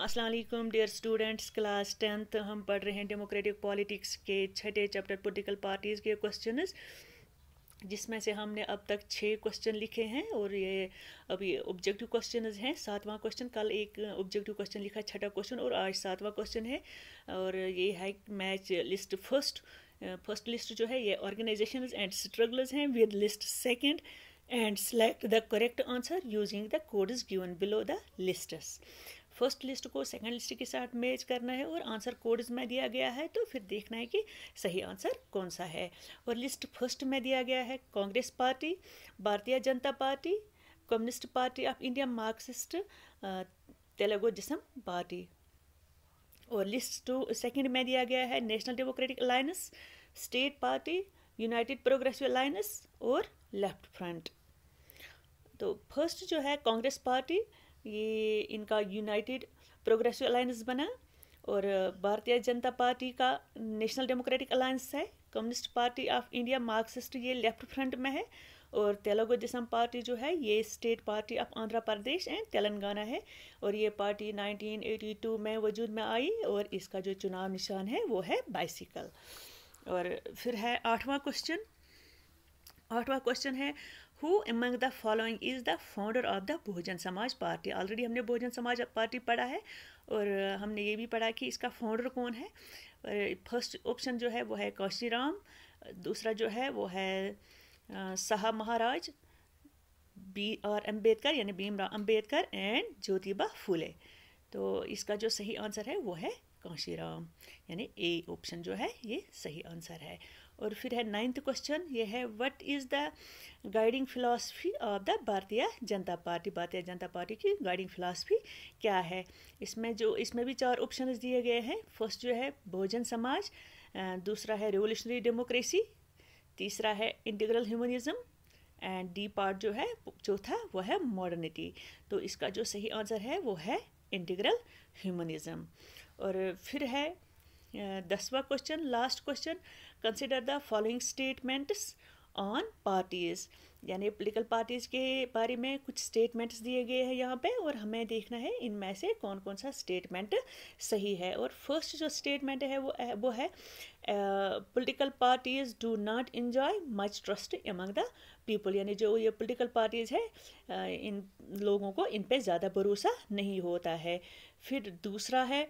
अस्सलाम वालेकुम dear students, class 10th हम पढ़ रहे हैं डेमोक्रेटिक पॉलिटिक्स के छठे चैप्टर पॉलिटिकल पार्टीज़ के क्वेश्चंस, जिसमें से हमने अब तक 6 क्वेश्चन लिखे हैं और ये अभी ऑब्जेक्टिव क्वेश्चंस हैं। 7वां क्वेश्चन, कल एक ऑब्जेक्टिव क्वेश्चन लिखा, छठा क्वेश्चन, और आज 7वां क्वेश्चन है। और ये है मैच लिस्ट फर्स्ट लिस्ट जो है ये ऑर्गेनाइजेशंस एंड स्ट्रगल्स हैं with list second and select the correct answer using the codes given below the lists. First list को सेकंड लिस्ट के साथ मैच करना है और आंसर कोड्स में दिया गया है, तो फिर देखना है कि सही आंसर कौन सा है। और लिस्ट फर्स्ट में दिया गया है Congress party, Bharatiya Janata party, communist party of India, Marxist, Telugu Desam party. और लिस्ट सेकंड में दिया गया है national democratic alliance, state party, United progressive alliance और लेफ्ट फ्रंट। तो फर्स्ट जो है कांग्रेस पार्टी, ये इनका यूनाइटेड प्रोग्रेसिव अलायंस बना, और भारतीय जनता पार्टी का नेशनल डेमोक्रेटिक अलायंस है, communist party of India Marxist ये लेफ्ट फ्रंट में है, और तेलुगु देशम पार्टी जो है ये state party of Andhra Pradesh and Telangana है। और ये पार्टी 1982 में वजूद में आई, और इसका जो चुनाव निशान है वो है बाइसिकल। और फिर है आठवां क्वेश्चन है who among the following is the founder of the Bahujan Samaj Party. Already हमने बहुजन समाज पार्टी पढ़ा है, और हमने ये भी पढ़ा कि इसका फाउंडर कौन है। फर्स्ट ऑप्शन जो है वो है कांशीराम, दूसरा जो है वो है साहब महाराज, B.R. अम्बेडकर यानी भीमराव अम्बेडकर, एंड ज्योतिबा फुले। तो इसका जो सही आंसर है वो है कांशीराम, यानी ए ऑप्शन जो है ये सही आंसर है। और फिर है 9th क्वेश्चन, ये है what is the guiding philosophy of the Bharatiya Janata party. Bharatiya Janata party की गाइडिंग फिलॉसफी क्या है। इसमें भी 4 ऑप्शन दिए गए हैं। फर्स्ट जो है बहुजन समाज, दूसरा है रिवोल्यूशनरी डेमोक्रेसी, तीसरा है integral humanism, and D part जो है चौथा वो है मॉडर्निटी। तो इसका जो सही आंसर है वो है इंटीग्रल ह्यूमनिज्म। और फिर है 10वां question, last question, consider the following statements on parties, यानी पॉलिटिकल पार्टीज़ के बारे में कुछ स्टेटमेंट्स दिए गए हैं यहाँ पे, और हमें देखना है इनमें से कौन कौन सा स्टेटमेंट सही है। और फर्स्ट जो स्टेटमेंट है वो है political parties do not enjoy much trust among the people, यानी जो ये पॉलिटिकल पार्टीज़ है इन लोगों को इन पे ज़्यादा भरोसा नहीं होता है। फिर दूसरा है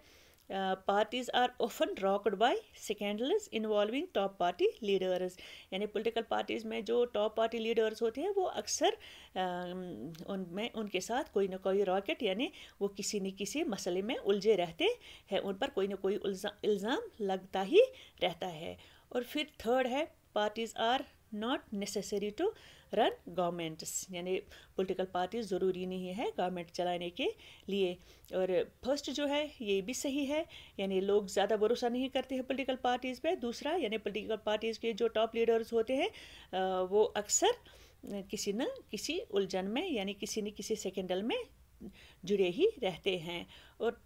parties are often rocked by scandals involving top party leaders, यानी पॉलिटिकल पार्टीज़ में जो टॉप पार्टी लीडर्स होते हैं वो अक्सर उनमें उनके साथ कोई ना कोई रॉकेट, यानी वो किसी न किसी मसले में उलझे रहते हैं, उन पर कोई ना कोई इल्ज़ाम लगता ही रहता है। और फिर थर्ड है parties are not necessary to run governments, यानी पॉलिटिकल पार्टी ज़रूरी नहीं है गवर्नमेंट चलाने के लिए। और फर्स्ट जो है ये भी सही है, यानी लोग ज़्यादा भरोसा नहीं करते हैं पॉलिटिकल पार्टीज़ पे। दूसरा, यानी पॉलिटिकल पार्टीज़ के जो टॉप लीडर्स होते हैं वो अक्सर किसी न किसी उलझन में, यानी किसी न किसी स्कैंडल में जुड़े ही रहते हैं। और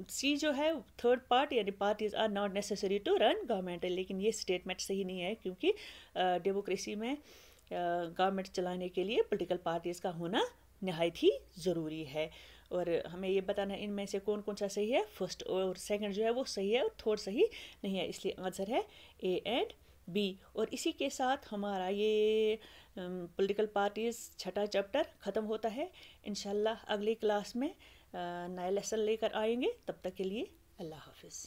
सी जो है थर्ड पार्ट, यानी parties are not necessary to run government, लेकिन ये स्टेटमेंट सही नहीं है, क्योंकि डेमोक्रेसी में गवर्नमेंट चलाने के लिए पॉलिटिकल पार्टीज़ का होना नहायत ही ज़रूरी है। और हमें ये बताना है इनमें से कौन कौन सा सही है। फर्स्ट और सेकंड जो है वो सही है, और थर्ड सही नहीं है, इसलिए आंसर है ए एंड बी। और इसी के साथ हमारा ये पॉलिटिकल पार्टीज़ छठा चैप्टर ख़त्म होता है। इंशाल्लाह अगली क्लास में नया लेसन लेकर आएंगे। तब तक के लिए अल्लाह हाफिज़।